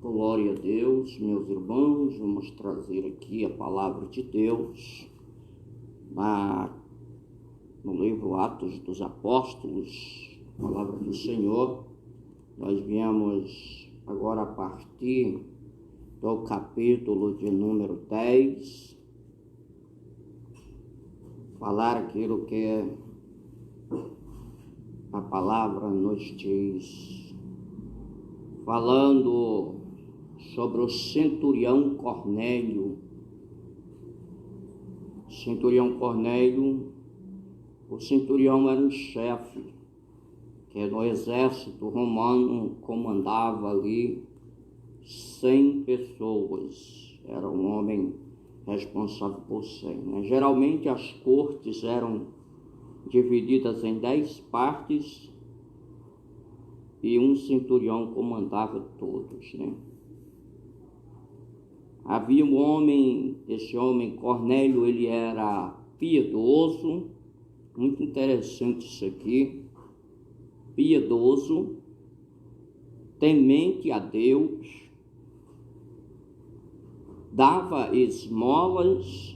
Glória a Deus, meus irmãos, vamos trazer aqui a palavra de Deus no livro Atos dos Apóstolos, palavra do Senhor. Nós viemos agora a partir do capítulo de número 10, falar aquilo que a palavra nos diz, falando sobre o centurião Cornélio. Centurião Cornélio, o centurião era um chefe que no exército romano comandava ali 100 pessoas. Era um homem responsável por 100. Né? Geralmente as cortes eram divididas em 10 partes e um centurião comandava todos, né? Havia um homem, esse homem Cornélio, ele era piedoso, muito interessante isso aqui, piedoso, temente a Deus, dava esmolas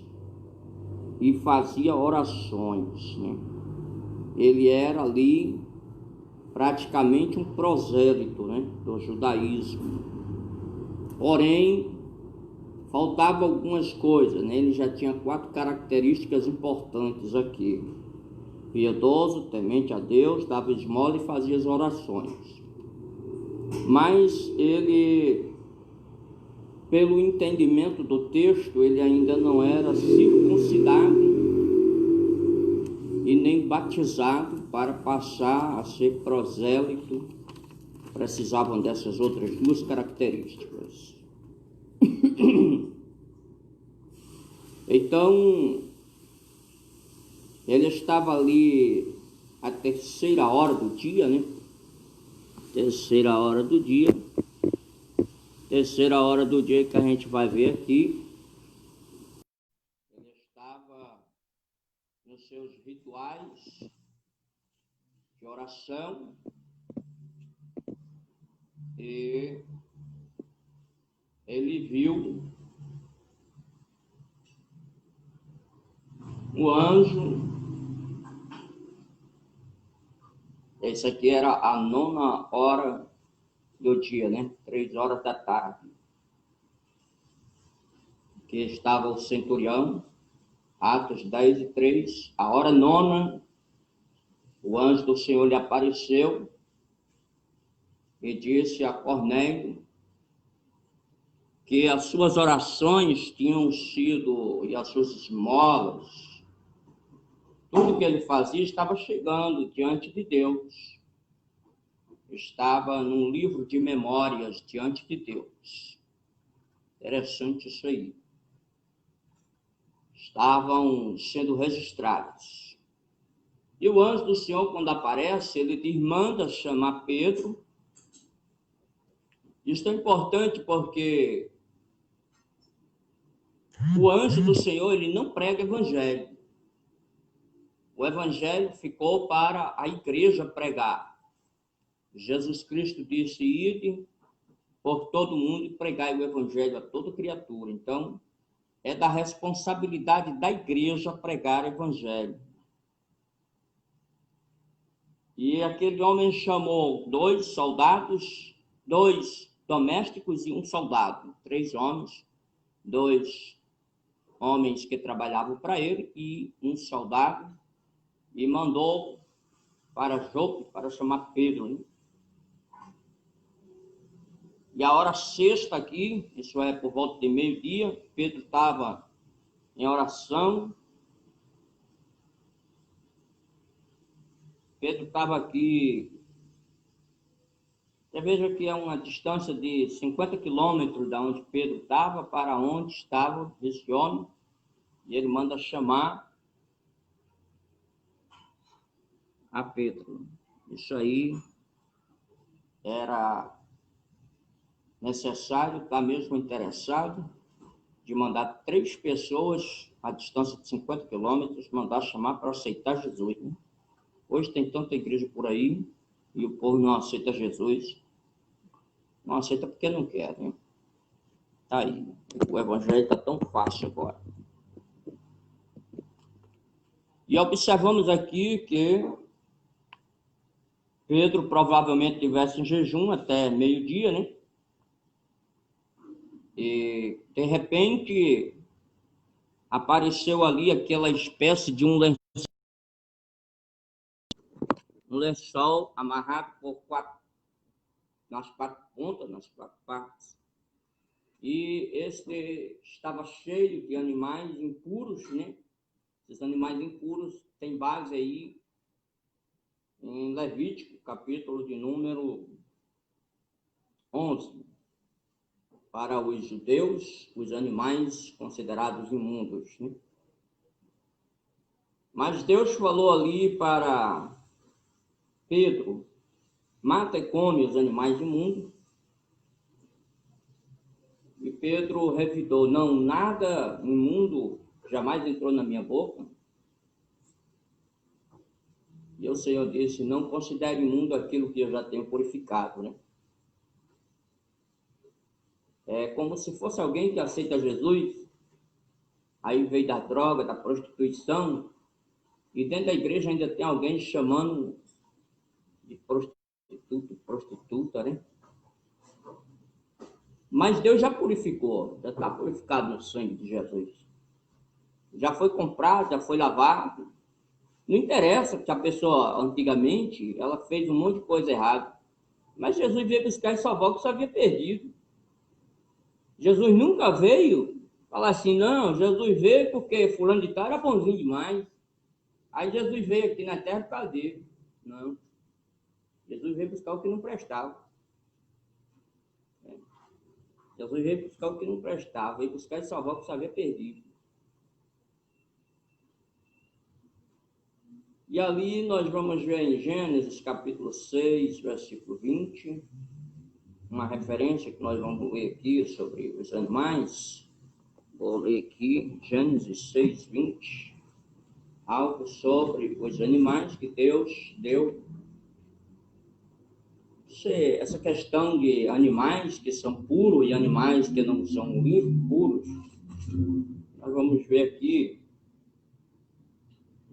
e fazia orações, né? Ele era ali praticamente um prosélito, né, do judaísmo. Porém, faltava algumas coisas, né? Ele já tinha 4 características importantes aqui: piedoso, temente a Deus, dava esmola e fazia as orações. Mas ele, pelo entendimento do texto, ele ainda não era circuncidado e nem batizado para passar a ser prosélito. Precisavam dessas outras 2 características. Então, ele estava ali à 3ª hora do dia, né? 3ª hora do dia. 3ª hora do dia que a gente vai ver aqui. Ele estava nos seus rituais de oração e ele viu o anjo. Esse aqui era a 9ª hora do dia, né? 3 horas da tarde. Que estava o centurião, Atos 10:3, a hora 9ª, o anjo do Senhor lhe apareceu e disse a Cornélio que as suas orações tinham sido, e as suas esmolas, tudo que ele fazia estava chegando diante de Deus. Estava num livro de memórias diante de Deus. Interessante isso aí. Estavam sendo registrados. E o anjo do Senhor, quando aparece, ele diz: manda chamar Pedro. Isso é importante porque o anjo do Senhor, ele não prega evangelho. O evangelho ficou para a igreja pregar. Jesus Cristo disse: ide por todo mundo e pregai o evangelho a toda criatura. Então, é da responsabilidade da igreja pregar o evangelho. E aquele homem chamou 2 soldados, 2 domésticos e 1 soldado. 3 homens, 2 homens que trabalhavam para ele e 1 soldado, e mandou para Jope para chamar Pedro, né? E a hora 6ª aqui, isso é por volta de meio-dia, Pedro estava em oração. Pedro estava aqui, você veja que é uma distância de 50 quilômetros da onde Pedro estava para onde estava esse homem, e ele manda chamar a Pedro. Isso aí era necessário, está mesmo interessado de mandar 3 pessoas a distância de 50 quilômetros, mandar chamar para aceitar Jesus, né? Hoje tem tanta igreja por aí e o povo não aceita Jesus. Não aceita porque não quer, né? Tá aí. O evangelho está tão fácil agora. E observamos aqui que Pedro provavelmente estivesse em jejum até meio-dia, né? E, de repente, apareceu ali aquela espécie de um lençol amarrado nas quatro pontas, nas quatro partes. E este estava cheio de animais impuros, né? Esses animais impuros têm base aí em Levítico, capítulo de número 11. Para os judeus, os animais considerados imundos, né? Mas Deus falou ali para Pedro: mata e come os animais imundos. E Pedro revidou: não, nada imundo jamais entrou na minha boca. E o Senhor disse: não considere imundo aquilo que eu já tenho purificado, né? É como se fosse alguém que aceita Jesus, aí veio da droga, da prostituição, e dentro da igreja ainda tem alguém chamando de prostituto, prostituta, né? Mas Deus já purificou, já está purificado no sangue de Jesus. Já foi comprado, já foi lavado. Não interessa que a pessoa, antigamente, ela fez um monte de coisa errada. Mas Jesus veio buscar e salvar o que só havia perdido. Jesus nunca veio falar assim: não, Jesus veio porque fulano de tal era bonzinho demais. Aí Jesus veio aqui na terra por causa dele. Não. Jesus veio buscar o que não prestava. Jesus veio buscar o que não prestava, veio buscar e salvar o que só havia perdido. E ali nós vamos ver em Gênesis capítulo 6, versículo 20, uma referência que nós vamos ler aqui sobre os animais. Vou ler aqui, Gênesis 6, 20, algo sobre os animais que Deus deu. Essa questão de animais que são puros e animais que não são puros, nós vamos ver aqui.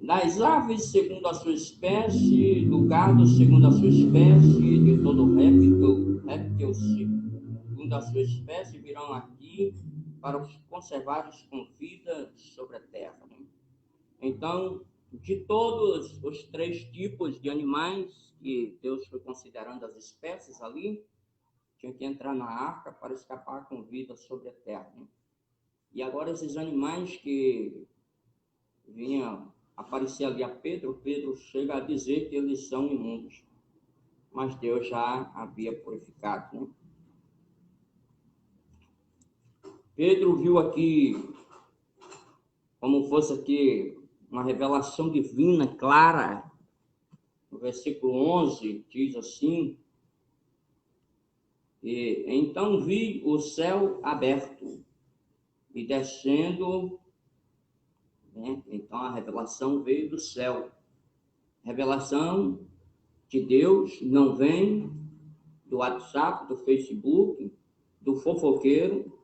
Das aves segundo a sua espécie, do gado segundo a sua espécie, de todo réptil segundo a sua espécie, virão aqui para os conservares com vida sobre a terra. Então, de todos os três tipos de animais que Deus foi considerando as espécies ali, tinha que entrar na arca para escapar com vida sobre a terra. E agora esses animais que vinham aparecer ali a Pedro chega a dizer que eles são imundos, mas Deus já havia purificado, né? Pedro viu aqui, como fosse aqui, uma revelação divina, clara. No versículo 11, diz assim: e então vi o céu aberto, e descendo, né? Então a revelação veio do céu. Revelação de Deus não vem do WhatsApp, do Facebook, do fofoqueiro,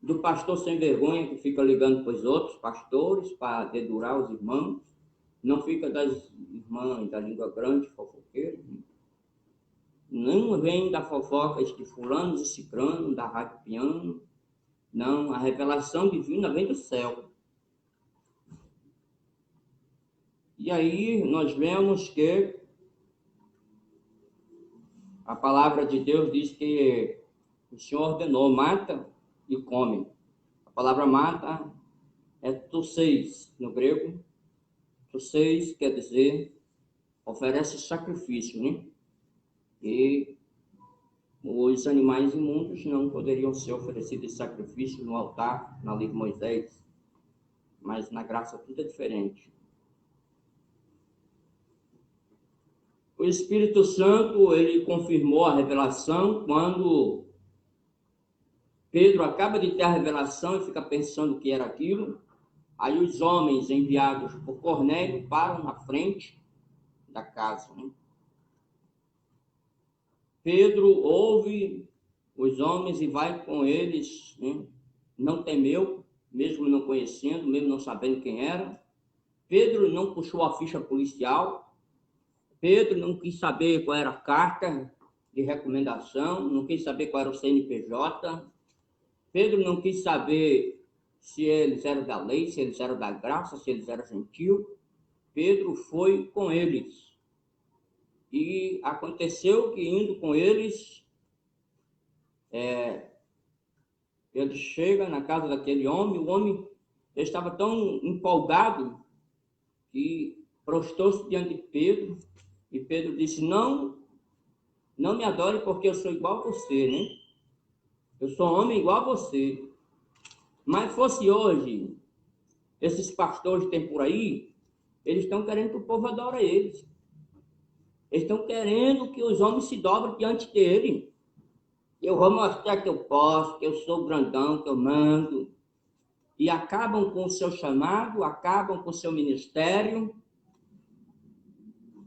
do pastor sem vergonha que fica ligando para os outros pastores para dedurar os irmãos, não fica das irmãs da língua grande, fofoqueiro. Não vem da fofoca de fulano e cicrano, da rádio piano. Não, a revelação divina vem do céu. E aí nós vemos que a palavra de Deus diz que o Senhor ordenou: mata e come. A palavra mata é tosseis no grego. Tosseis quer dizer oferece sacrifício, né? E os animais imundos não poderiam ser oferecidos em sacrifício no altar, na lei de Moisés, mas na graça tudo é diferente. O Espírito Santo, ele confirmou a revelação quando Pedro acaba de ter a revelação e fica pensando o que era aquilo. Aí os homens enviados por Cornélio param na frente da casa, né? Pedro ouve os homens e vai com eles, né? Não temeu, mesmo não conhecendo, mesmo não sabendo quem era. Pedro não puxou a ficha policial. Pedro não quis saber qual era a carta de recomendação, não quis saber qual era o CNPJ. Pedro não quis saber se eles eram da lei, se eles eram da graça, se eles eram gentios. Pedro foi com eles. E aconteceu que, indo com eles, ele chega na casa daquele homem. O homem estava tão empolgado que prostrou-se diante de Pedro. E Pedro disse: não me adore, porque eu sou igual a você, né? Eu sou homem igual a você. Mas fosse hoje, esses pastores que tem por aí, eles estão querendo que o povo adore eles. Eles estão querendo que os homens se dobrem diante dele. Eu vou mostrar que eu posso, que eu sou grandão, que eu mando. E acabam com o seu chamado, acabam com o seu ministério,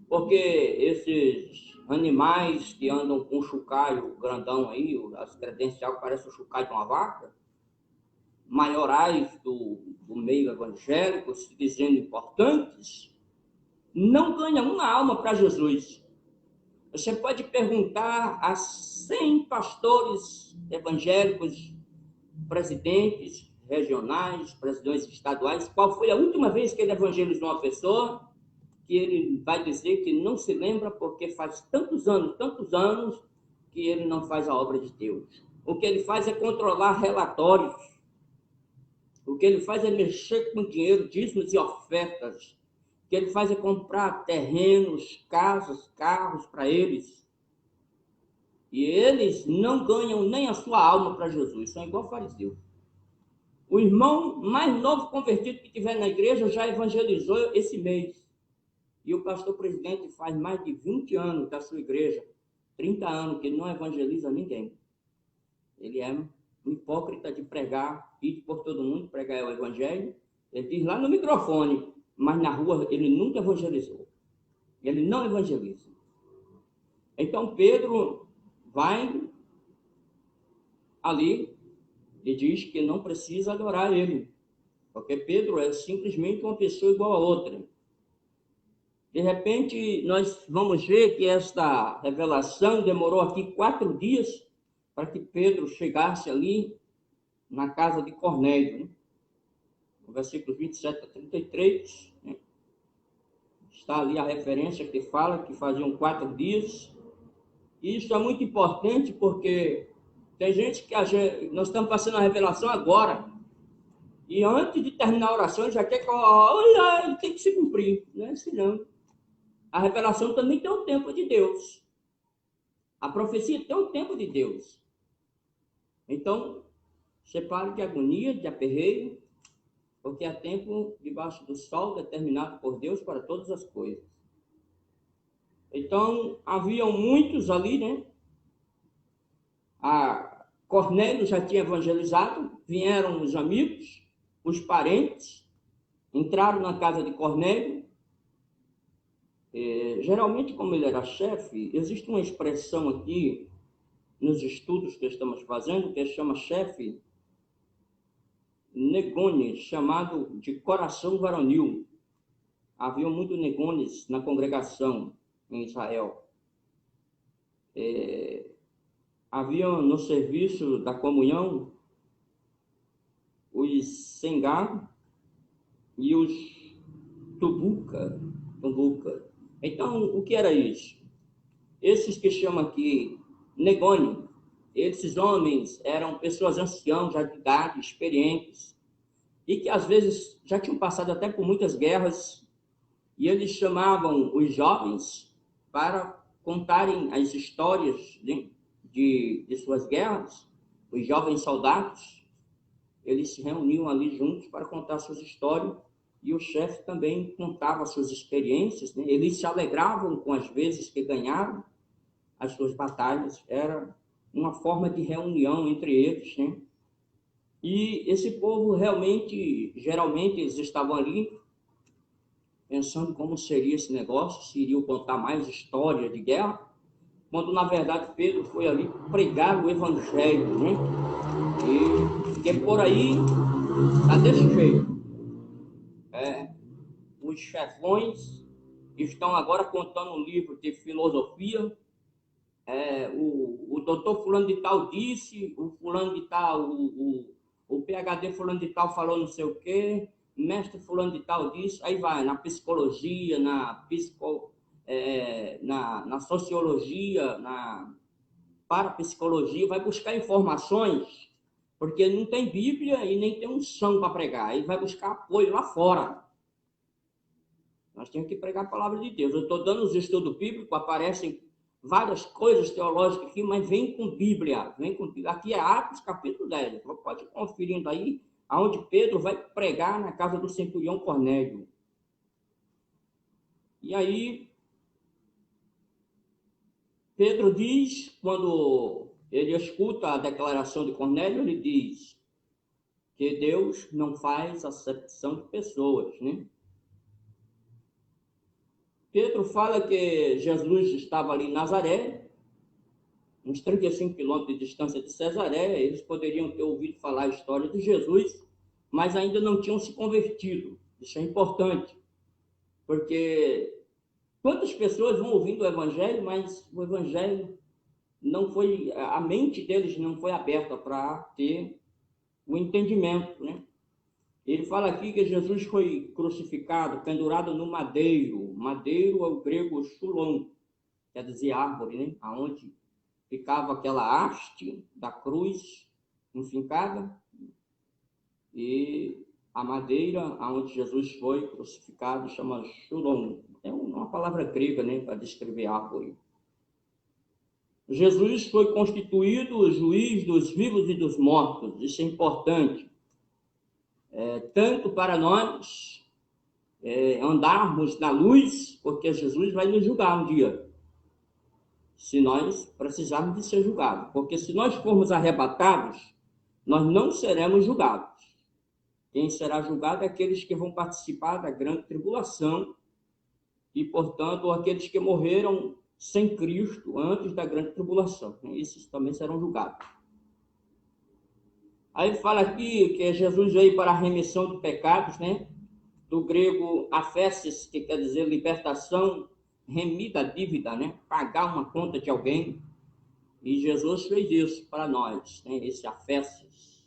porque esses animais que andam com o chocalho grandão aí, as credenciais que parecem o chocalho de uma vaca, maiorais do meio evangélico, se dizendo importantes, não ganham uma alma para Jesus. Você pode perguntar a 100 pastores evangélicos, presidentes regionais, presidentes estaduais, qual foi a última vez que ele evangelizou uma pessoa, que ele vai dizer que não se lembra porque faz tantos anos, que ele não faz a obra de Deus. O que ele faz é controlar relatórios. O que ele faz é mexer com dinheiro, dízimos e ofertas. O que ele faz é comprar terrenos, casas, carros para eles. E eles não ganham nem a sua alma para Jesus, são igual fariseu. O irmão mais novo convertido que tiver na igreja já evangelizou esse mês. E o pastor presidente faz mais de 20 anos da sua igreja, 30 anos, que ele não evangeliza ninguém. Ele é um hipócrita de pregar, ir por todo mundo, pregar o evangelho. Ele diz lá no microfone, mas na rua ele nunca evangelizou. Ele não evangeliza. Então Pedro vai ali e diz que não precisa adorar ele, porque Pedro é simplesmente uma pessoa igual a outra. De repente, nós vamos ver que esta revelação demorou aqui 4 dias para que Pedro chegasse ali na casa de Cornélio, né? No versículo 27 a 33, né? Está ali a referência que fala que faziam 4 dias. E isso é muito importante porque tem gente que nós estamos passando a revelação agora, e antes de terminar a oração já quer que olha, tem que se cumprir, não é assim não. A revelação também tem o tempo de Deus. A profecia tem o tempo de Deus. Então, separe de agonia, de aperreio, porque há tempo debaixo do sol determinado por Deus para todas as coisas. Então, haviam muitos ali, né? A Cornélio já tinha evangelizado, vieram os amigos, os parentes, entraram na casa de Cornélio. Geralmente, como ele era chefe, existe uma expressão aqui nos estudos que estamos fazendo que chama chefe negone, chamado de coração varonil. Havia muitos negones na congregação em Israel. Havia no serviço da comunhão os sengá e os tubuca. Então, o que era isso? Esses que chamam aqui negone, esses homens eram pessoas anciãs, já de idade, experientes, e que às vezes já tinham passado até por muitas guerras, e eles chamavam os jovens para contarem as histórias de suas guerras. Os jovens soldados, eles se reuniam ali juntos para contar suas histórias, e o chefe também contava suas experiências, né? Eles se alegravam com as vezes que ganharam as suas batalhas. Era uma forma de reunião entre eles, né? E esse povo realmente, geralmente, eles estavam ali pensando como seria esse negócio, se iriam contar mais história de guerra, quando na verdade Pedro foi ali pregar o evangelho, né? E porque por aí está desse jeito. Os chefões estão agora contando um livro de filosofia. O doutor fulano de tal disse, o fulano de tal, o PhD fulano de tal falou não sei o quê, mestre fulano de tal disse, aí vai na psicologia, na sociologia, na parapsicologia, vai buscar informações, porque não tem Bíblia e nem tem unção para pregar, aí vai buscar apoio lá fora. Nós temos que pregar a palavra de Deus. Eu estou dando os estudos bíblicos, aparecem várias coisas teológicas aqui, mas vem com Bíblia. Aqui é Atos, capítulo 10. Então, pode ir conferindo aí, aonde Pedro vai pregar na casa do centurião Cornélio. E aí, Pedro diz, quando ele escuta a declaração de Cornélio, ele diz que Deus não faz acepção de pessoas, né? Pedro fala que Jesus estava ali em Nazaré, uns 35 quilômetros de distância de Cesaré. Eles poderiam ter ouvido falar a história de Jesus, mas ainda não tinham se convertido. Isso é importante, porque quantas pessoas vão ouvindo o Evangelho, mas o Evangelho não foi, a mente deles não foi aberta para ter o entendimento, né? Ele fala aqui que Jesus foi crucificado, pendurado no madeiro. Madeiro é o grego xulon, quer dizer árvore, né? Aonde ficava aquela haste da cruz enfincada, e a madeira aonde Jesus foi crucificado chama xulon. É uma palavra grega, né, para descrever árvore. Jesus foi constituído o juiz dos vivos e dos mortos. Isso é importante. Tanto para nós andarmos na luz, porque Jesus vai nos julgar um dia, se nós precisarmos de ser julgados. Porque se nós formos arrebatados, nós não seremos julgados. Quem será julgado é aqueles que vão participar da grande tribulação e, portanto, aqueles que morreram sem Cristo antes da grande tribulação. Esses também serão julgados. Aí fala aqui que Jesus veio para a remissão de pecados, né? Do grego aphesis, que quer dizer libertação, remir da dívida, né? Pagar uma conta de alguém. E Jesus fez isso para nós, né? Esse aphesis.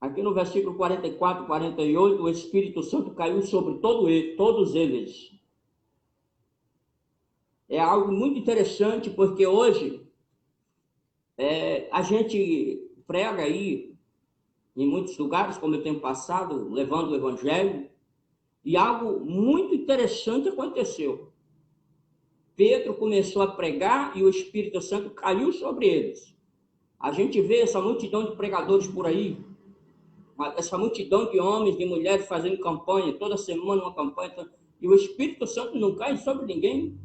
Aqui no versículo 44, 48, o Espírito Santo caiu sobre todos eles. É algo muito interessante, porque hoje a gente prega aí em muitos lugares, como eu tenho passado, levando o Evangelho, e algo muito interessante aconteceu. Pedro começou a pregar e o Espírito Santo caiu sobre eles. A gente vê essa multidão de pregadores por aí, essa multidão de homens, de mulheres fazendo campanha, toda semana uma campanha, e o Espírito Santo não cai sobre ninguém.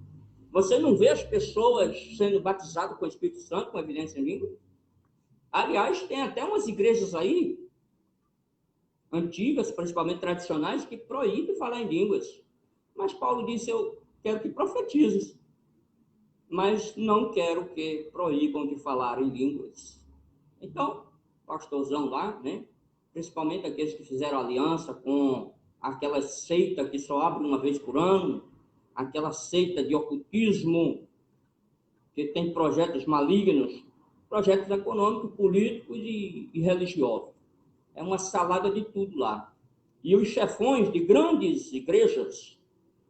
Você não vê as pessoas sendo batizadas com o Espírito Santo, com evidência em língua? Aliás, tem até umas igrejas aí, antigas, principalmente tradicionais, que proíbem falar em línguas. Mas Paulo disse, eu quero que profetizes, mas não quero que proíbam de falar em línguas. Então, pastorzão lá, né? Principalmente aqueles que fizeram aliança com aquela seita que só abre uma vez por ano, aquela seita de ocultismo, que tem projetos malignos, projetos econômicos, políticos e religiosos. É uma salada de tudo lá. E os chefões de grandes igrejas,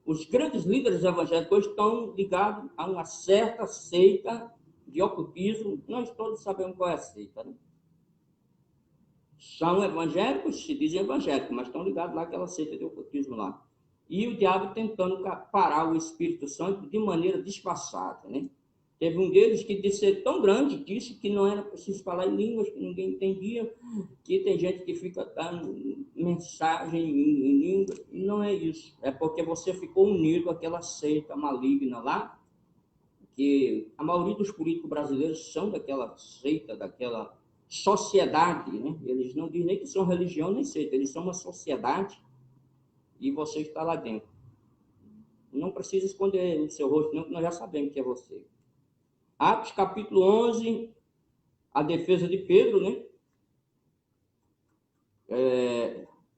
os grandes líderes evangélicos estão ligados a uma certa seita de ocultismo. Nós todos sabemos qual é a seita, né? São evangélicos, se dizem evangélicos, mas estão ligados lá àquela seita de ocultismo lá. E o diabo tentando parar o Espírito Santo de maneira disfarçada, né? Teve um deles que, de ser tão grande, disse que não era preciso falar em línguas, que ninguém entendia, que tem gente que fica dando mensagem em língua, e não é isso. É porque você ficou unido àquela seita maligna lá, que a maioria dos políticos brasileiros são daquela seita, daquela sociedade, né? Eles não dizem nem que são religião nem seita, eles são uma sociedade, e você está lá dentro. Não precisa esconder o seu rosto, não, que nós já sabemos que é você. Atos capítulo 11, a defesa de Pedro, né?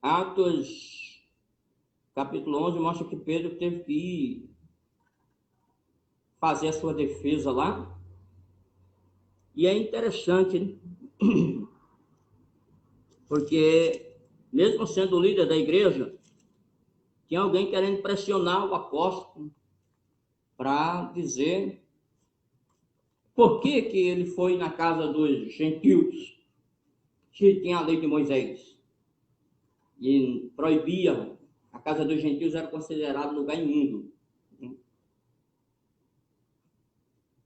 Atos capítulo 11 mostra que Pedro teve que ir fazer a sua defesa lá. E é interessante, né? Porque mesmo sendo líder da igreja, tinha alguém querendo pressionar o apóstolo para dizer por que ele foi na casa dos gentios, que tinha a lei de Moisés, e proibia. A casa dos gentios era considerada lugar imundo.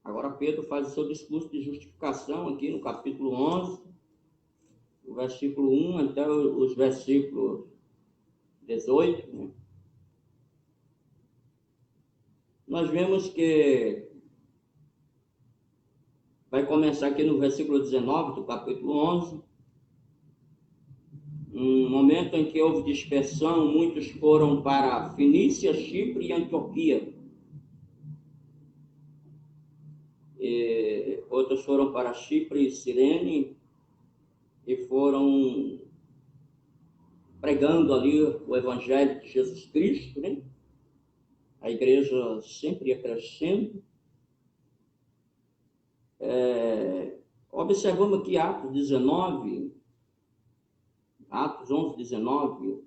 Agora Pedro faz o seu discurso de justificação aqui no capítulo 11, o versículo 1 até os versículos 18, né? Nós vemos que vai começar aqui no versículo 19 do capítulo 11, um momento em que houve dispersão, muitos foram para Fenícia, Chipre e Antioquia. E outros foram para Chipre e Cirene e foram pregando ali o evangelho de Jesus Cristo, né? A igreja sempre ia crescendo. Observamos aqui Atos 11, 19,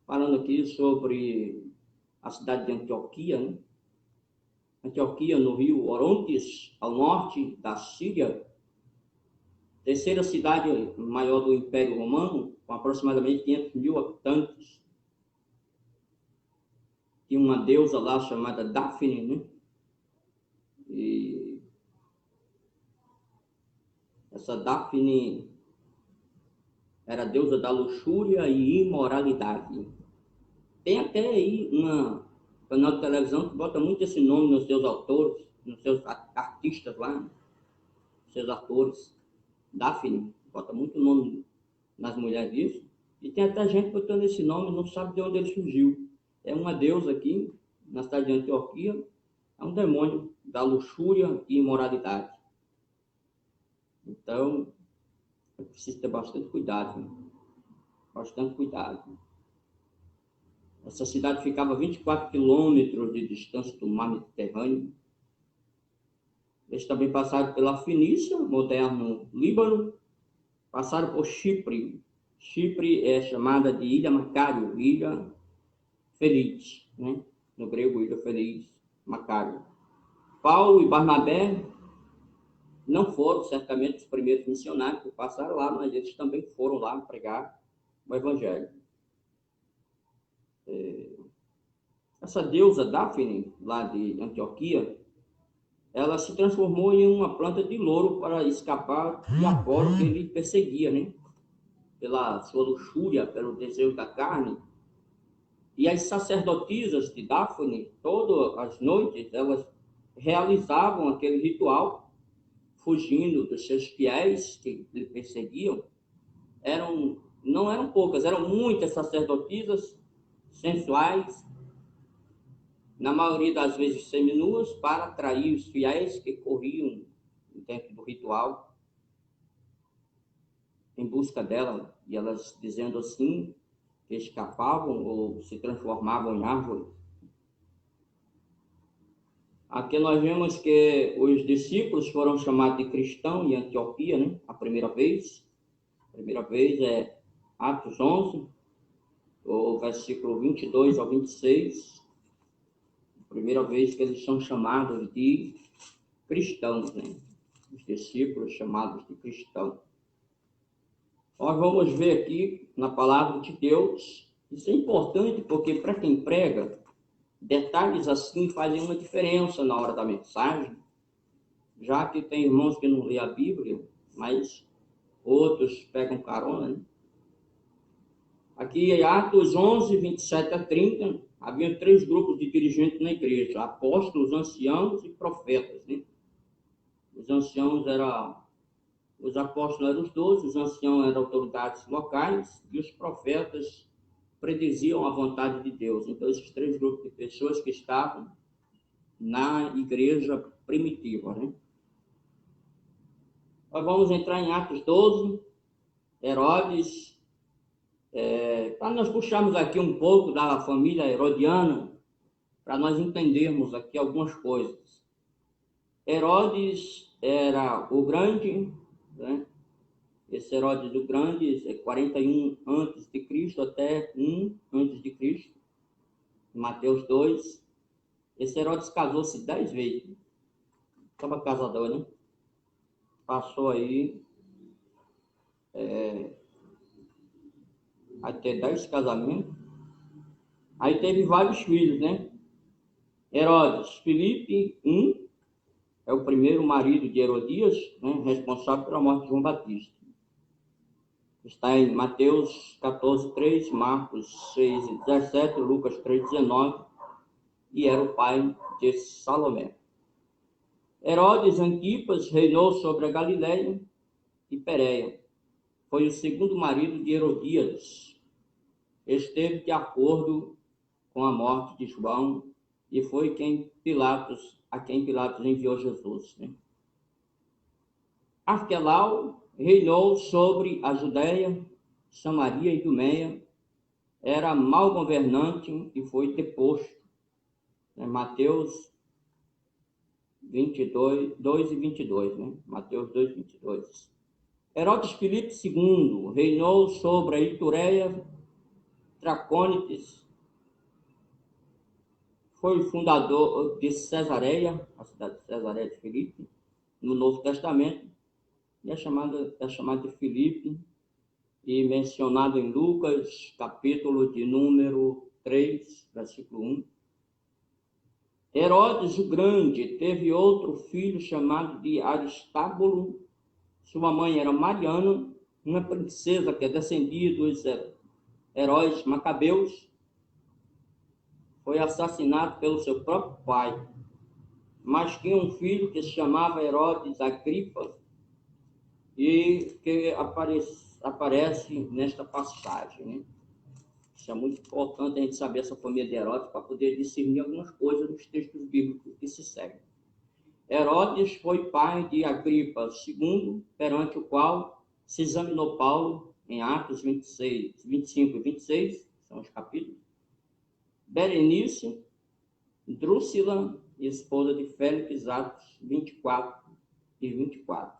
falando aqui sobre a cidade de Antioquia, né? Antioquia, no rio Orontes, ao norte da Síria, terceira cidade maior do Império Romano, com aproximadamente 500 mil habitantes. Tinha uma deusa lá chamada Daphne, né? E essa Daphne era deusa da luxúria e imoralidade. Tem até aí um canal de televisão que bota muito esse nome nos seus autores, nos seus artistas lá, nos seus atores. Daphne, bota muito nome nas mulheres disso. E tem até gente botando esse nome, não sabe de onde ele surgiu. É uma deusa aqui, na cidade de Antioquia, é um demônio da luxúria e imoralidade. Então, é preciso ter bastante cuidado, né? Bastante cuidado. Essa cidade ficava a 24 quilômetros de distância do mar Mediterrâneo. Eles também passaram pela Fenícia, moderno Líbano, passaram por Chipre. Chipre é chamada de Ilha Macário, Ilha Feliz, né? No grego, Ilha Feliz, Macário. Paulo e Barnabé não foram certamente os primeiros missionários que passaram lá, mas eles também foram lá pregar o evangelho. Essa deusa Daphne, lá de Antioquia, ela se transformou em uma planta de louro para escapar de Apolo, que ele perseguia, né? Pela sua luxúria, pelo desejo da carne. E as sacerdotisas de Daphne, todas as noites, elas realizavam aquele ritual, fugindo dos seus fiéis que lhe perseguiam. Não eram poucas, eram muitas sacerdotisas sensuais, na maioria das vezes seminuas, para atrair os fiéis que corriam dentro do ritual em busca dela, e elas dizendo assim que escapavam ou se transformavam em árvores. Aqui nós vemos que os discípulos foram chamados de cristãos em Antioquia, né? A primeira vez é Atos 11, o versículo 22 ao 26. Primeira vez que eles são chamados de cristãos, né? Os discípulos chamados de cristãos. Nós vamos ver aqui na palavra de Deus, isso é importante porque para quem prega, detalhes assim fazem uma diferença na hora da mensagem, já que tem irmãos que não lêem a Bíblia, mas outros pegam carona, né? Aqui em Atos 11, 27 a 30, havia 3 grupos de dirigentes na igreja: apóstolos, anciãos e profetas, né? Os anciãos os apóstolos eram os 12, os anciãos eram autoridades locais e os profetas prediziam a vontade de Deus. Então, esses três grupos de pessoas que estavam na igreja primitiva, né? Nós vamos entrar em Atos 12, Herodes. Para nós puxarmos aqui um pouco da família herodiana, para nós entendermos aqui algumas coisas. Herodes era o grande, né? Esse Herodes o Grande é 41 antes de Cristo até 1 antes de Cristo, Mateus 2. Esse Herodes casou-se 10 vezes. Estava casador, né? Passou aí até 10 casamentos. Aí teve vários filhos, né? Herodes, Filipe, é o primeiro marido de Herodias, né? Responsável pela morte de João Batista. Está em Mateus 14, 3, Marcos 6, 17, Lucas 3, 19, e era o pai de Salomé. Herodes Antipas reinou sobre a Galileia e Pérea. Foi o segundo marido de Herodias. Esteve de acordo com a morte de João e foi a quem Pilatos enviou Jesus, né? Arquelau reinou sobre a Judéia, Samaria e Idumeia. Era mau governante e foi deposto. Mateus 22, 2 e 22, né? Mateus 2, 22. Herodes Filipe II reinou sobre a Itureia, Tracônites. Foi fundador de Cesareia, a cidade de Cesareia de Filipe, no Novo Testamento. E é chamado de Filipe e mencionado em Lucas, capítulo de número 3, versículo 1. Herodes o Grande teve outro filho chamado de Aristábulo. Sua mãe era Mariana, uma princesa que descendia dos heróis macabeus. Foi assassinado pelo seu próprio pai, mas tinha um filho que se chamava Herodes Agripa e que aparece nesta passagem, né? Isso é muito importante a gente saber essa família de Herodes para poder discernir algumas coisas nos textos bíblicos que se seguem. Herodes foi pai de Agripa II, perante o qual se examinou Paulo em Atos 26, 25 e 26, são os capítulos. Berenice, Drúxila, esposa de Félix, Atos 24 e 24.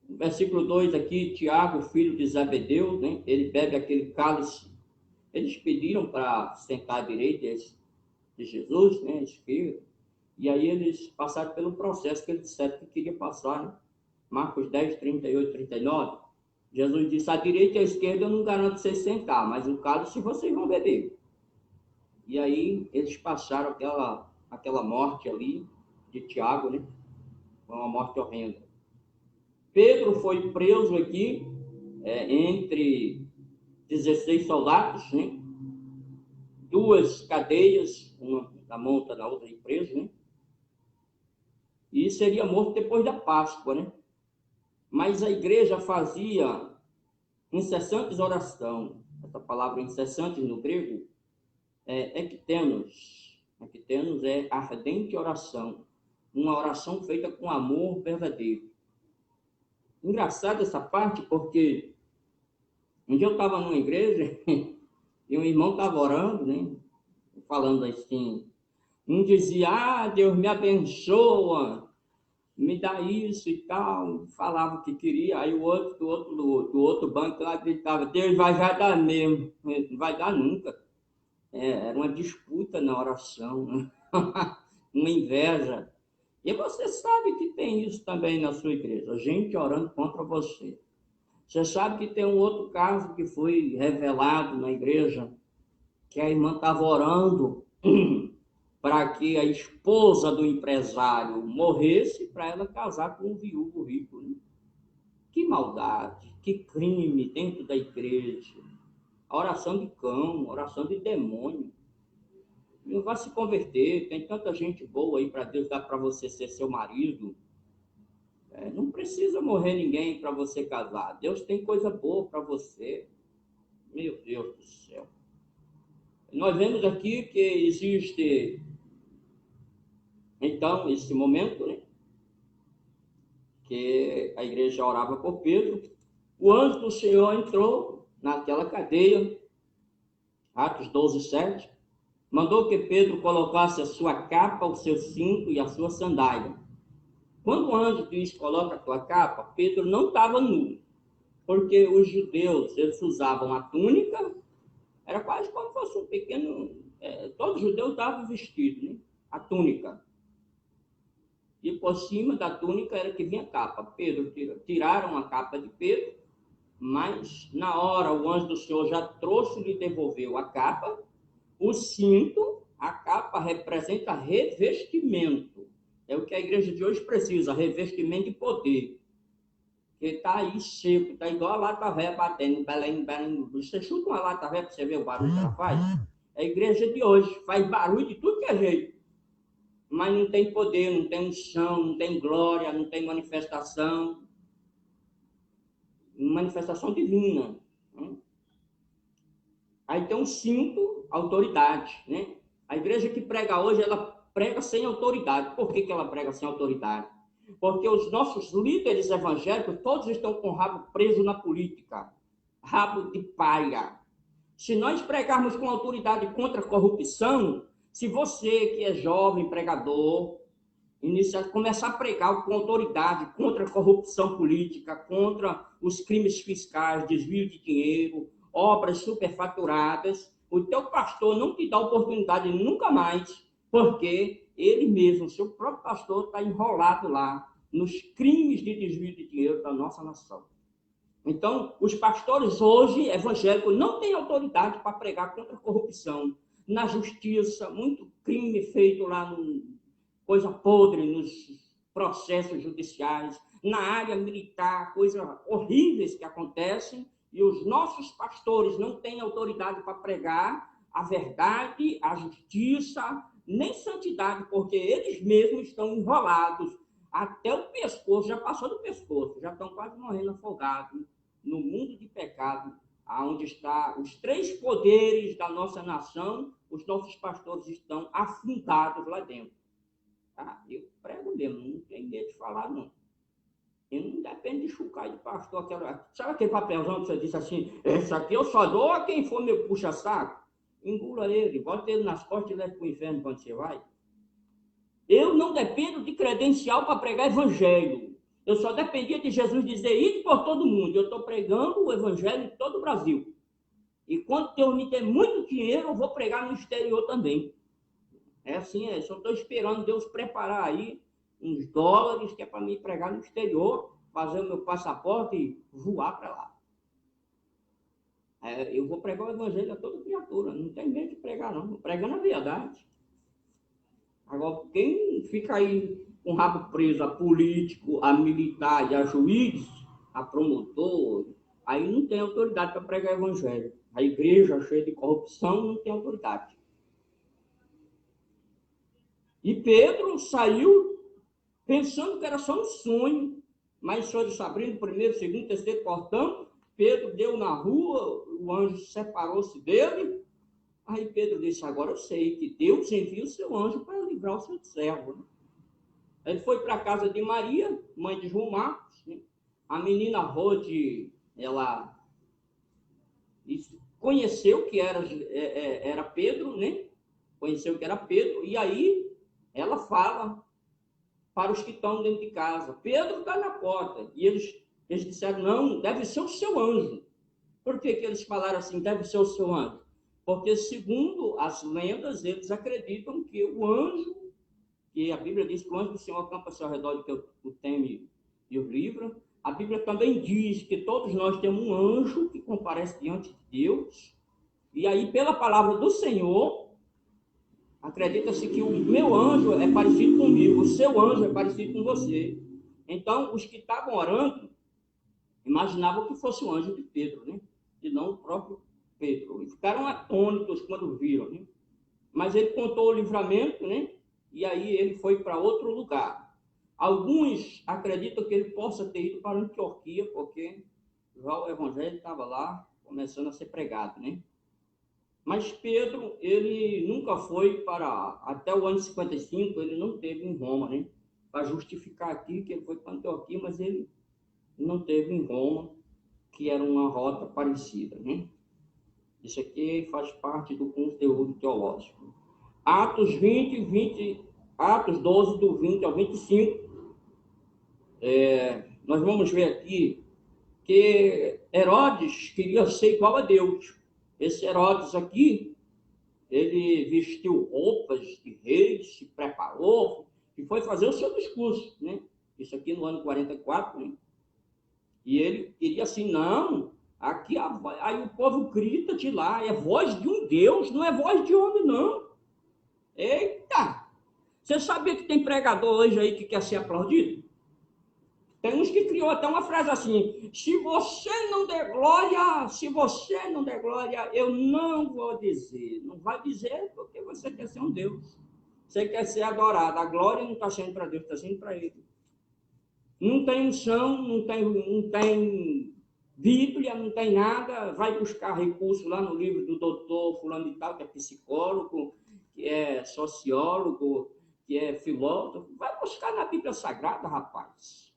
Versículo 2 aqui, Tiago, filho de Zebedeu, né? Ele bebe aquele cálice. Eles pediram para sentar à direita de Jesus, né? À esquerda. E aí eles passaram pelo processo que eles disseram que queria passar, né? Marcos 10, 38, 39. Jesus disse, à direita e à esquerda eu não garanto vocês sentar, mas o cálice vocês vão beber. E aí eles passaram aquela morte ali de Tiago, né? Foi uma morte horrenda. Pedro foi preso aqui entre 16 soldados, né? 2 cadeias, uma na monta, na outra de preso, né? E seria morto depois da Páscoa, né? Mas a igreja fazia incessantes oração. Essa palavra incessantes no grego é ektenos. Ektenos é ardente oração. Uma oração feita com amor verdadeiro. Engraçado essa parte, porque um dia eu estava numa igreja e um irmão estava orando, né? Falando assim. Um dizia, Deus me abençoa, me dá isso e tal. Falava o que queria. Aí o outro, do outro banco lá gritava, Deus vai dar mesmo. Não vai dar nunca. Era uma disputa na oração, né? Uma inveja. E você sabe que tem isso também na sua igreja, gente orando contra você. Você sabe que tem um outro caso que foi revelado na igreja, que a irmã estava orando para que a esposa do empresário morresse para ela casar com um viúvo rico, né? Que maldade, que crime dentro da igreja. A oração de cão, oração de demônio. Não vai se converter, tem tanta gente boa aí para Deus dar para você ser seu marido. Não precisa morrer ninguém para você casar. Deus tem coisa boa para você. Meu Deus do céu. Nós vemos aqui que existe, então, esse momento, né? Que a igreja orava por Pedro. O anjo do Senhor entrou naquela cadeia, Atos 12, 7, mandou que Pedro colocasse a sua capa, o seu cinto e a sua sandália. Quando o anjo diz, coloca a tua capa, Pedro não estava nu, porque os judeus, eles usavam a túnica, era quase como se fosse um pequeno... todo judeu estava vestido, né? A túnica. E por cima da túnica era que vinha a capa. Pedro, tiraram a capa de Pedro, mas na hora o anjo do Senhor já trouxe e lhe devolveu a capa. O cinto, a capa representa revestimento. É o que a igreja de hoje precisa, revestimento de poder. Porque está aí seco, está igual a lata velha batendo, belém. Você chuta uma lata velha para você ver o barulho que ela faz? É a igreja de hoje, faz barulho de tudo que é jeito. Mas não tem poder, não tem unção, não tem glória, não tem manifestação. Manifestação divina. Aí tem um cinto, autoridade, né? A igreja que prega hoje, ela prega sem autoridade. Por que ela prega sem autoridade? Porque os nossos líderes evangélicos, todos estão com o rabo preso na política. Rabo de palha. Se nós pregarmos com autoridade contra a corrupção, se você que é jovem pregador, começar a pregar com autoridade contra a corrupção política, contra os crimes fiscais, desvio de dinheiro, obras superfaturadas, o teu pastor não te dá oportunidade nunca mais, porque ele mesmo, seu próprio pastor, está enrolado lá nos crimes de desvio de dinheiro da nossa nação. Então, os pastores hoje, evangélicos, não têm autoridade para pregar contra a corrupção. Na justiça, muito crime feito lá no... coisa podre nos processos judiciais, na área militar, coisas horríveis que acontecem, e os nossos pastores não têm autoridade para pregar a verdade, a justiça, nem santidade, porque eles mesmos estão enrolados até o pescoço, já passou do pescoço, já estão quase morrendo afogados no mundo de pecado, onde está os três poderes da nossa nação, os nossos pastores estão afundados lá dentro. Tá? Eu prego mesmo, não tenho medo de falar, não. Eu não depende de chucar de pastor. Sabe aquele papelzão que você disse assim, esse aqui eu só dou a quem for meu puxa-saco? Engula ele, bota ele nas costas e leva para o inferno quando você vai. Eu não dependo de credencial para pregar evangelho. Eu só dependia de Jesus dizer, ide por todo mundo. Eu estou pregando o evangelho em todo o Brasil. E quando eu me der muito dinheiro, eu vou pregar no exterior também. É assim, só estou esperando Deus preparar aí uns dólares que é para me pregar no exterior, fazer o meu passaporte e voar para lá. Eu vou pregar o evangelho a toda criatura, não tem medo de pregar não, pregando a verdade. Agora, quem fica aí com o rabo preso a político, a militar e a juiz, a promotor, aí não tem autoridade para pregar o evangelho. A igreja cheia de corrupção não tem autoridade. E Pedro saiu pensando que era só um sonho, mas o senhor está abrindo o primeiro, segundo, terceiro portão, Pedro deu na rua, o anjo separou-se dele, aí Pedro disse, agora eu sei que Deus envia o seu anjo para livrar o seu servo. Ele foi para a casa de Maria, mãe de João Marcos, a menina Rode, ela conheceu que era Pedro, né? Conheceu que era Pedro, e aí ela fala para os que estão dentro de casa, Pedro está na porta. E eles disseram, não, deve ser o seu anjo. Por que eles falaram assim, deve ser o seu anjo? Porque, segundo as lendas, eles acreditam que o anjo, que a Bíblia diz que o anjo do Senhor acampa-se ao redor do que o teme e o livra. A Bíblia também diz que todos nós temos um anjo que comparece diante de Deus. E aí, pela palavra do Senhor, acredita-se que o meu anjo é parecido comigo, o seu anjo é parecido com você. Então, os que estavam orando, imaginavam que fosse o anjo de Pedro, né? E não o próprio Pedro. E ficaram atônitos quando viram, né? Mas ele contou o livramento, né? E aí ele foi para outro lugar. Alguns acreditam que ele possa ter ido para Antioquia, porque já o evangelho estava lá começando a ser pregado, né? Mas Pedro, ele nunca foi até o ano 55, ele não teve em Roma, né? Para justificar aqui que ele foi para Antioquia, mas ele não teve em Roma, que era uma rota parecida, né? Isso aqui faz parte do conteúdo teológico. Atos 12, do 20 ao 25, nós vamos ver aqui que Herodes queria ser igual a Deus. Esse Herodes aqui, ele vestiu roupas de rei, se preparou e foi fazer o seu discurso, né? Isso aqui no ano 44, né? E ele queria assim, não, aqui aí o povo grita de lá, é voz de um Deus, não é voz de homem, não. Eita! Você sabia que tem pregador hoje aí que quer ser aplaudido? Tem uns que criou até uma frase assim, se você não der glória, eu não vou dizer. Não vai dizer porque você quer ser um Deus. Você quer ser adorado. A glória não está sendo para Deus, está sendo para ele. Não tem unção, não tem Bíblia, não tem nada. Vai buscar recurso lá no livro do doutor fulano de tal, que é psicólogo, que é sociólogo, que é filósofo. Vai buscar na Bíblia Sagrada, rapaz.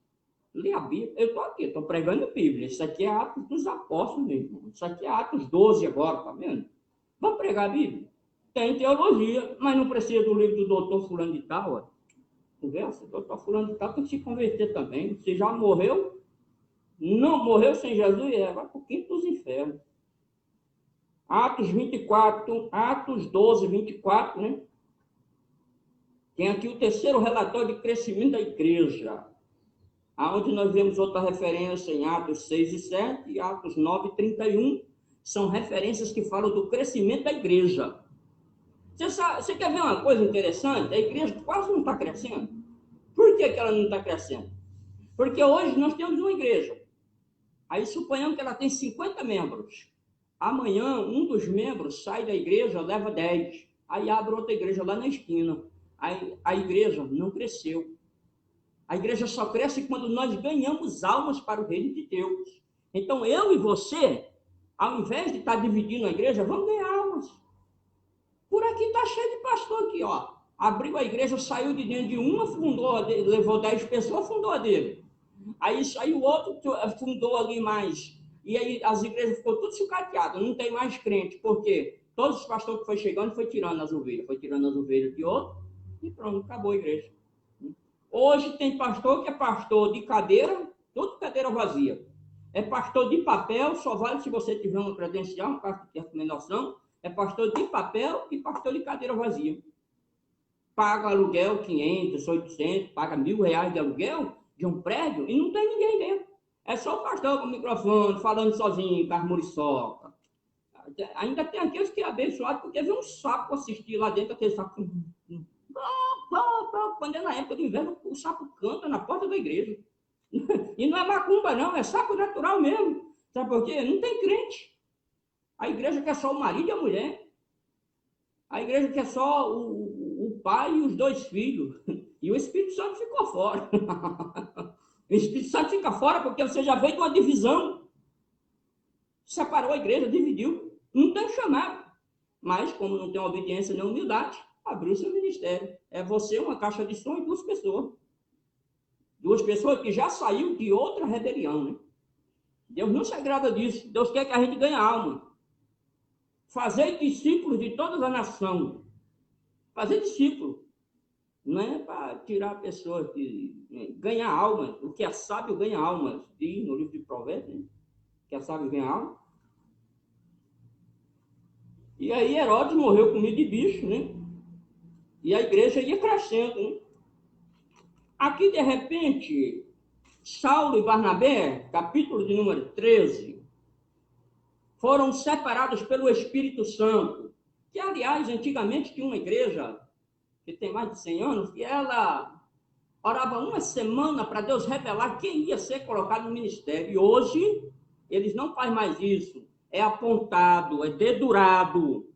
Lê a Bíblia. Eu estou aqui, estou pregando a Bíblia. Isso aqui é Atos dos Apóstolos mesmo. Isso aqui é Atos 12 agora, tá vendo? Vamos pregar a Bíblia? Tem teologia, mas não precisa do livro do doutor fulano de tal, ó. Conversa, o doutor fulano de tal tem que se converter também. Se já morreu, não morreu sem Jesus, vai para o quinto dos infernos. Atos 24, Atos 12, 24, né? Tem aqui o terceiro relatório de crescimento da igreja, aonde nós vemos outra referência em Atos 6 e 7 e Atos 9 e 31, são referências que falam do crescimento da igreja. Você quer ver uma coisa interessante? A igreja quase não está crescendo. Por que ela não está crescendo? Porque hoje nós temos uma igreja. Aí suponhamos que ela tem 50 membros. Amanhã, um dos membros sai da igreja, leva 10. Aí abre outra igreja lá na esquina. Aí a igreja não cresceu. A igreja só cresce quando nós ganhamos almas para o reino de Deus. Então, eu e você, ao invés de estar dividindo a igreja, vamos ganhar almas. Por aqui está cheio de pastor aqui, ó. Abriu a igreja, saiu de dentro de uma, fundou, levou 10 pessoas, fundou a dele. Aí saiu outro, fundou ali mais. E aí as igrejas ficou tudo sucateado, não tem mais crente, porque todos os pastores que foi chegando foi tirando as ovelhas de outro, e pronto, acabou a igreja. Hoje tem pastor que é pastor de cadeira, tudo cadeira vazia. É pastor de papel, só vale se você tiver uma credencial, uma carta de recomendação. É pastor de papel e pastor de cadeira vazia. Paga aluguel 500, 800, paga R$1.000 de aluguel de um prédio e não tem ninguém dentro. É só o pastor com o microfone, falando sozinho, com as muriçoca. Ainda tem aqueles que é abençoado porque vê um sapo assistir lá dentro, aquele sapo. Quando é na época do inverno, o sapo canta na porta da igreja. E não é macumba, não, é sapo natural mesmo. Sabe por quê? Não tem crente. A igreja quer só o marido e a mulher. A igreja quer só o pai e os 2 filhos. E o Espírito Santo ficou fora. O Espírito Santo fica fora porque você já veio de uma divisão. Separou a igreja, dividiu. Não tem chamado. Mas, como não tem obediência nem humildade, abriu seu ministério. É você, uma caixa de som e 2 pessoas. 2 pessoas que já saiu de outra rebelião, né? Deus não se agrada disso. Deus quer que a gente ganhe alma. Fazer discípulos de todas as nações. Fazer discípulo. Não é para tirar pessoas que ganhar alma. O que é sábio ganha alma. Diz no livro de Provérbios, né? Que é sábio ganha alma. E aí Herodes morreu com medo de bicho, né? E a igreja ia crescendo, né? Aqui, de repente, Saulo e Barnabé, capítulo de número 13, foram separados pelo Espírito Santo, que, aliás, antigamente tinha uma igreja, que tem mais de 100 anos, que ela orava uma semana para Deus revelar quem ia ser colocado no ministério. E hoje, eles não fazem mais isso. É apontado, é dedurado,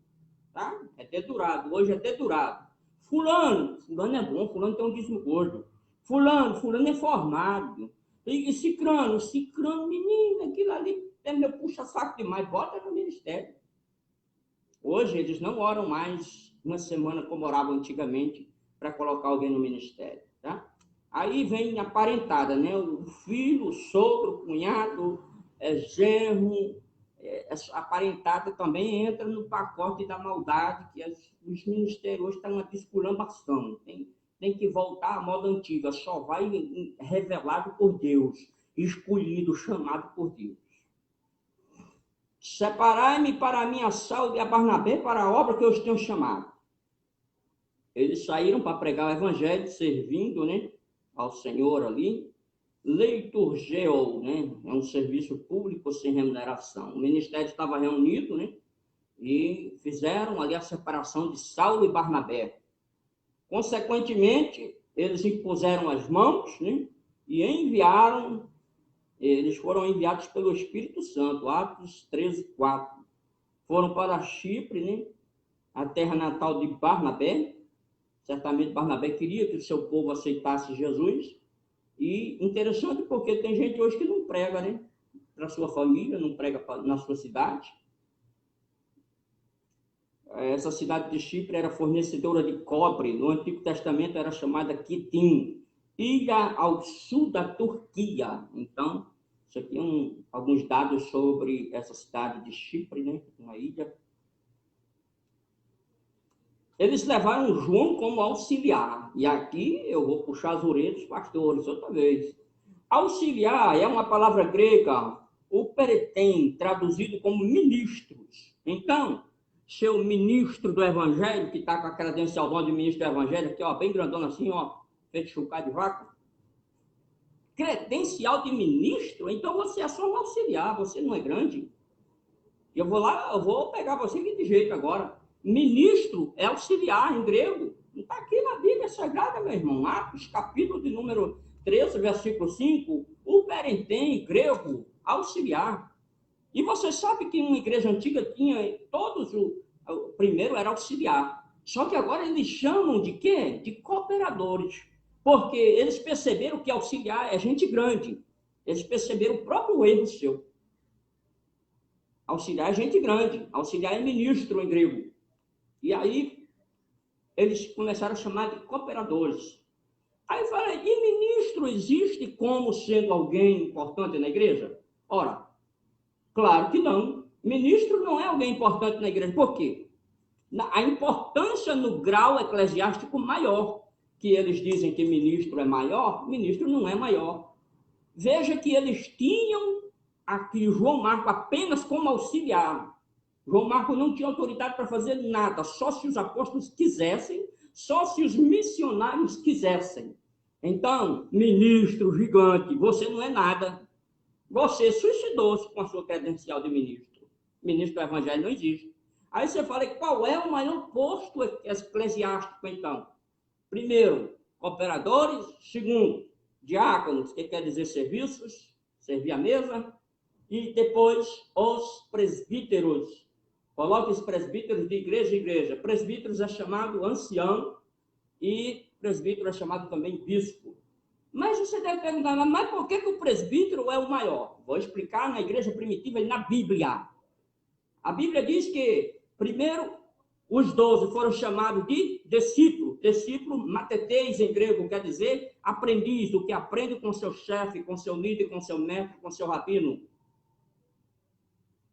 tá? É dedurado, hoje é dedurado. Fulano é bom, fulano tem um dízimo gordo. Fulano é formado. E cicrano, menino, aquilo ali. é meu puxa-saco demais, bota no ministério. Hoje eles não oram mais uma semana como oravam antigamente para colocar alguém no ministério, tá? Aí vem a parentada, né? O filho, o sogro, o cunhado, genro, a parentada também entra no pacote da maldade, que os ministérios hoje estão uma desculambação. Tem que voltar à moda antiga, só vai revelado por Deus, escolhido, chamado por Deus. Separai-me para a minha Saulo e a Barnabé para a obra que eu os tenho chamado. Eles saíram para pregar o evangelho, servindo, né, ao Senhor ali. Leiturgeu, né, é um serviço público sem remuneração. O ministério estava reunido, né, e fizeram ali a separação de Saulo e Barnabé. Consequentemente, eles impuseram as mãos, né, e enviaram. Eles foram enviados pelo Espírito Santo, Atos 13:4. Foram para Chipre, né, a terra natal de Barnabé. Certamente Barnabé queria que o seu povo aceitasse Jesus. E interessante porque tem gente hoje que não prega, né, para sua família, não prega na sua cidade. Essa cidade de Chipre era fornecedora de cobre. No Antigo Testamento era chamada Quitim, ilha ao sul da Turquia. Então, isso aqui é alguns dados sobre essa cidade de Chipre, né? Uma ilha. Eles levaram João como auxiliar. E aqui eu vou puxar as orelhas dos pastores outra vez. Auxiliar é uma palavra grega, o peretem, traduzido como ministros. Então, seu ministro do evangelho, que está com a credencial de ministro do evangelho, aqui, ó, bem grandona assim, ó, feito chucar de vaca. Credencial de ministro? Então você é só um auxiliar, você não é grande. Eu vou pegar você aqui de jeito agora. Ministro é auxiliar em grego. Não está aqui na Bíblia Sagrada, meu irmão. Atos, capítulo de número 13, versículo 5. O perentem, grego, auxiliar. E você sabe que uma igreja antiga tinha todos, o primeiro era auxiliar. Só que agora eles chamam de quê? De cooperadores. Porque eles perceberam que auxiliar é gente grande. Eles perceberam o próprio erro seu. Auxiliar é gente grande. Auxiliar é ministro em grego. E aí, eles começaram a chamar de cooperadores. Aí eu falei, e ministro existe como sendo alguém importante na igreja? Ora, claro que não. Ministro não é alguém importante na igreja. Por quê? A importância no grau eclesiástico maior, que eles dizem que ministro é maior, ministro não é maior. Veja que eles tinham aqui João Marcos apenas como auxiliar. João Marcos não tinha autoridade para fazer nada, só se os apóstolos quisessem, só se os missionários quisessem. Então, ministro gigante, você não é nada. Você suicidou-se com a sua credencial de ministro. Ministro do Evangelho não existe. Aí você fala, qual é o maior posto eclesiástico, então? Primeiro, cooperadores. Segundo, diáconos, que quer dizer serviços, servir a mesa. E depois, os presbíteros. Coloque os presbíteros de igreja em igreja. Presbíteros é chamado ancião e presbítero é chamado também bispo. Mas você deve perguntar, mas por que o presbítero é o maior? Vou explicar na igreja primitiva e na Bíblia. A Bíblia diz que, primeiro, os 12 foram chamados de discípulo. Discípulo, mateteis em grego, quer dizer aprendiz, o que aprende com seu chefe, com seu líder, com seu mestre, com seu rabino.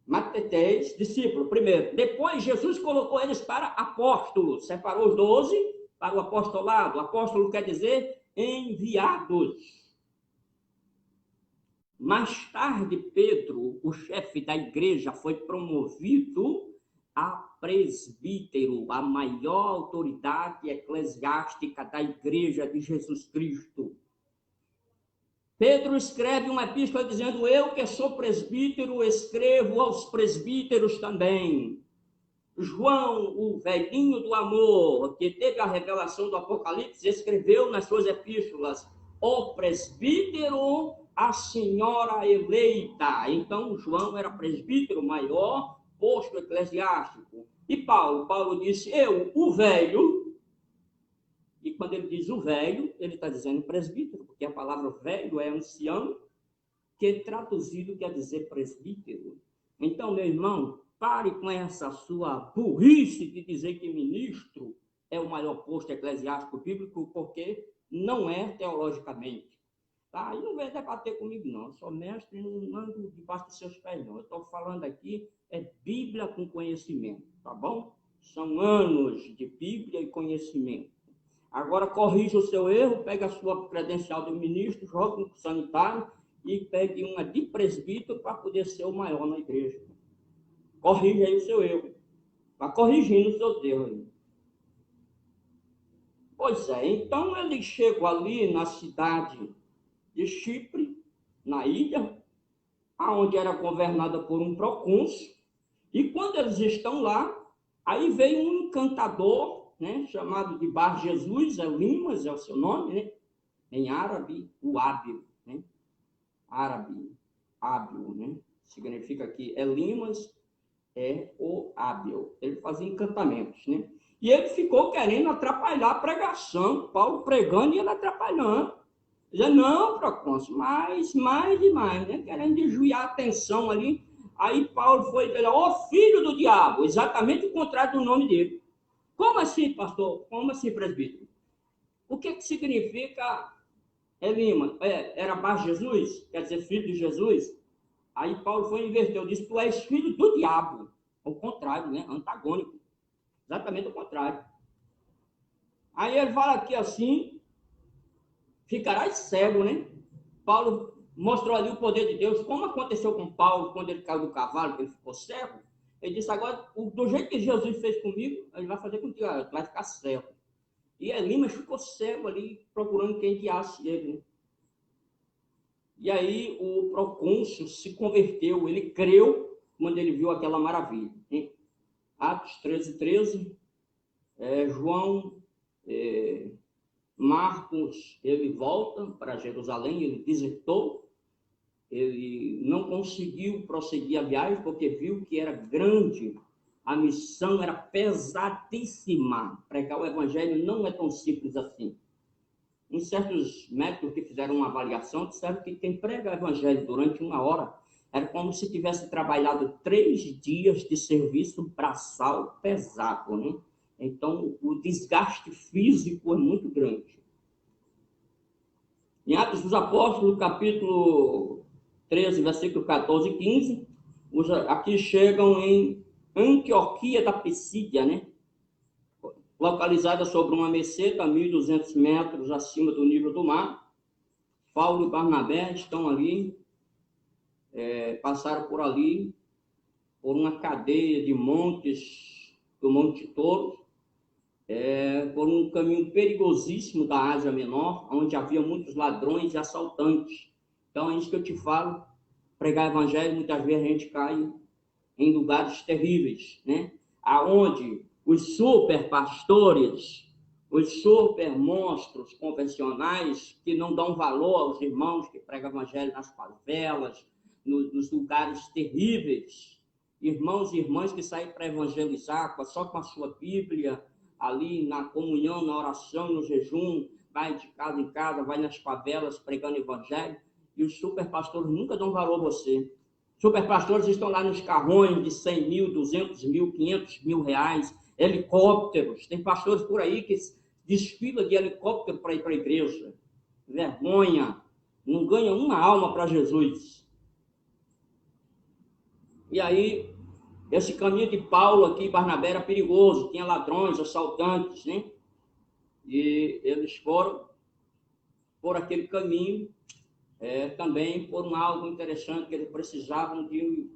Mateteis, discípulo, primeiro. Depois, Jesus colocou eles para apóstolos. Separou os 12 para o apostolado. Apóstolo quer dizer enviados. Mais tarde, Pedro, o chefe da igreja, foi promovido a presbítero, a maior autoridade eclesiástica da igreja de Jesus Cristo. Pedro escreve uma epístola dizendo, eu que sou presbítero, escrevo aos presbíteros também. João, o velhinho do amor, que teve a revelação do Apocalipse, escreveu nas suas epístolas, o presbítero, a senhora eleita. Então, João era presbítero, maior posto eclesiástico. E Paulo disse, eu, o velho, e quando ele diz o velho, ele está dizendo presbítero, porque a palavra velho é ancião, que traduzido quer dizer presbítero. Então, meu irmão, pare com essa sua burrice de dizer que ministro é o maior posto eclesiástico bíblico, porque não é teologicamente. Tá? E não vem debater comigo, não. Eu sou mestre e não ando debaixo dos seus pés, não. Eu estou falando aqui, é Bíblia com conhecimento, tá bom? São anos de Bíblia e conhecimento. Agora, corrija o seu erro, pega a sua credencial de ministro, joga no sanitário e pegue uma de presbítero para poder ser o maior na igreja. Corrija aí o seu erro. Vai corrigindo os seus erros aí. Pois é, então ele chegou ali na cidade de Chipre, na ilha, aonde era governada por um procônsul, e quando eles estão lá, aí veio um encantador, né, chamado de Bar Jesus, Elimas é o seu nome, né, em árabe, o hábil, né, árabe, hábil, né, significa aqui, Elimas é o hábil, ele fazia encantamentos, né, e ele ficou querendo atrapalhar a pregação, Paulo pregando e ele atrapalhando. Já não, procônsul, mais e mais, né? Querendo desviar a atenção ali. Aí Paulo foi dizer, ó filho do diabo, exatamente o contrário do nome dele. Como assim, pastor? Como assim, presbítero? O que significa Elima? Era Bar Jesus? Quer dizer, filho de Jesus? Aí Paulo foi e inverteu, disse, tu és filho do diabo. Ao contrário, né? Antagônico. Exatamente o contrário. Aí ele fala aqui assim, ficarás cego, né? Paulo mostrou ali o poder de Deus, como aconteceu com Paulo quando ele caiu do cavalo, que ele ficou cego. Ele disse, agora, do jeito que Jesus fez comigo, ele vai fazer contigo, tu vai ficar cego. E Elimas ficou cego ali, procurando quem guiasse ele. Né? E aí o procônsul se converteu, ele creu quando ele viu aquela maravilha. Hein? Atos 13, João, Marcos, ele volta para Jerusalém, ele desertou, ele não conseguiu prosseguir a viagem porque viu que era grande, a missão era pesadíssima. Pregar o evangelho não é tão simples assim. Em certos médicos que fizeram uma avaliação, disseram que quem prega o evangelho durante 1 hora era como se tivesse trabalhado 3 dias de serviço braçal pesado, né? Então, o desgaste físico é muito grande. Em Atos dos Apóstolos, capítulo 13, versículo 14 e 15, aqui chegam em Antioquia da Pisídia, né? Localizada sobre uma meseta a 1.200 metros acima do nível do mar. Paulo e Barnabé estão ali, passaram por ali, por uma cadeia de montes, do Monte Touro, por um caminho perigosíssimo da Ásia Menor, onde havia muitos ladrões e assaltantes. Então, é isso que eu te falo, pregar evangelho, muitas vezes a gente cai em lugares terríveis, né? Aonde os super pastores, os super monstros convencionais, que não dão valor aos irmãos que pregam evangelho nas favelas, nos lugares terríveis, irmãos e irmãs que saem para evangelizar só com a sua Bíblia, ali na comunhão, na oração, no jejum, vai de casa em casa, vai nas favelas pregando evangelho, e os super pastores nunca dão valor a você. Superpastores estão lá nos carrões de 100 mil, 200 mil, 500 mil reais, helicópteros. Tem pastores por aí que desfilam de helicóptero para ir para a igreja. Vergonha. Não ganha uma alma para Jesus. E aí, esse caminho de Paulo aqui, Barnabé, era perigoso. Tinha ladrões, assaltantes, né? E eles foram por aquele caminho, também por algo interessante, que eles precisavam de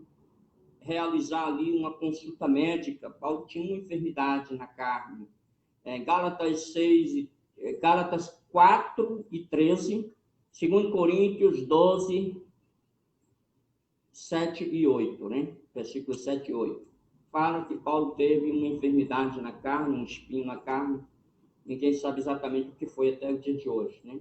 realizar ali uma consulta médica. Paulo tinha uma enfermidade na carne. Gálatas 4 e 13, 2 Coríntios 12, 7 e 8, né? Versículos 7 e 8. Fala que Paulo teve uma enfermidade na carne, um espinho na carne. Ninguém sabe exatamente o que foi até o dia de hoje, né?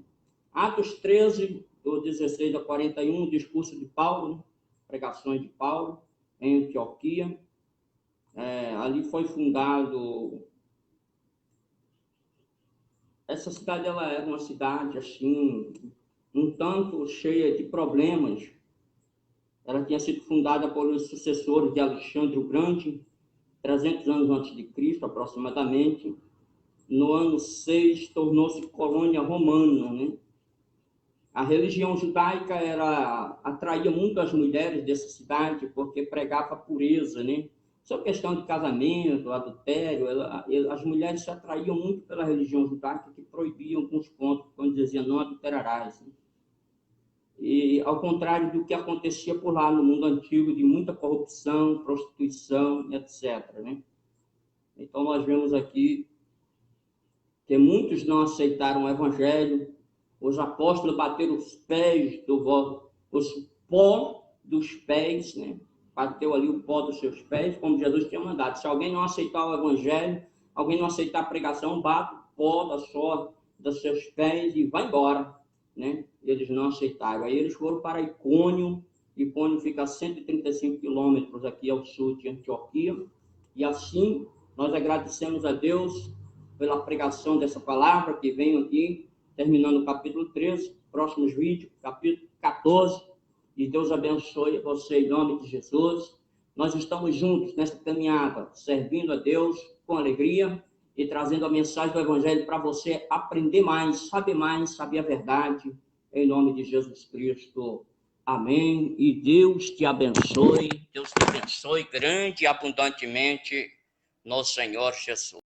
Atos 13, do 16 a 41, discurso de Paulo, né? Pregações de Paulo em Antioquia. Ali foi fundado... Essa cidade, ela era uma cidade, assim, um tanto cheia de problemas, Ela tinha sido fundada por os sucessores de Alexandre o Grande, 300 anos antes de Cristo, aproximadamente. No ano 6, tornou-se colônia romana, né? A religião judaica atraía muito as mulheres dessa cidade, porque pregava pureza, né? Só questão de casamento, adultério, as mulheres se atraíam muito pela religião judaica, que proibia alguns pontos, quando dizia não adulterarás. Né? E ao contrário do que acontecia por lá no mundo antigo, de muita corrupção, prostituição, etc. Né? Então nós vemos aqui que muitos não aceitaram o evangelho. Os apóstolos bateram os pés os pó dos pés, né? Bateu ali o pó dos seus pés, como Jesus tinha mandado. Se alguém não aceitar o evangelho, alguém não aceitar a pregação, bate o pó dos seus pés e vai embora, né? Eles não aceitaram. Aí eles foram para Icônio. Icônio fica a 135 quilômetros aqui ao sul de Antioquia. E assim, nós agradecemos a Deus pela pregação dessa palavra que vem aqui, terminando o capítulo 13, próximos vídeos, capítulo 14, e Deus abençoe você em nome de Jesus. Nós estamos juntos nessa caminhada, servindo a Deus com alegria e trazendo a mensagem do Evangelho para você aprender mais, saber a verdade, em nome de Jesus Cristo. Amém. E Deus te abençoe grande e abundantemente no Senhor Jesus.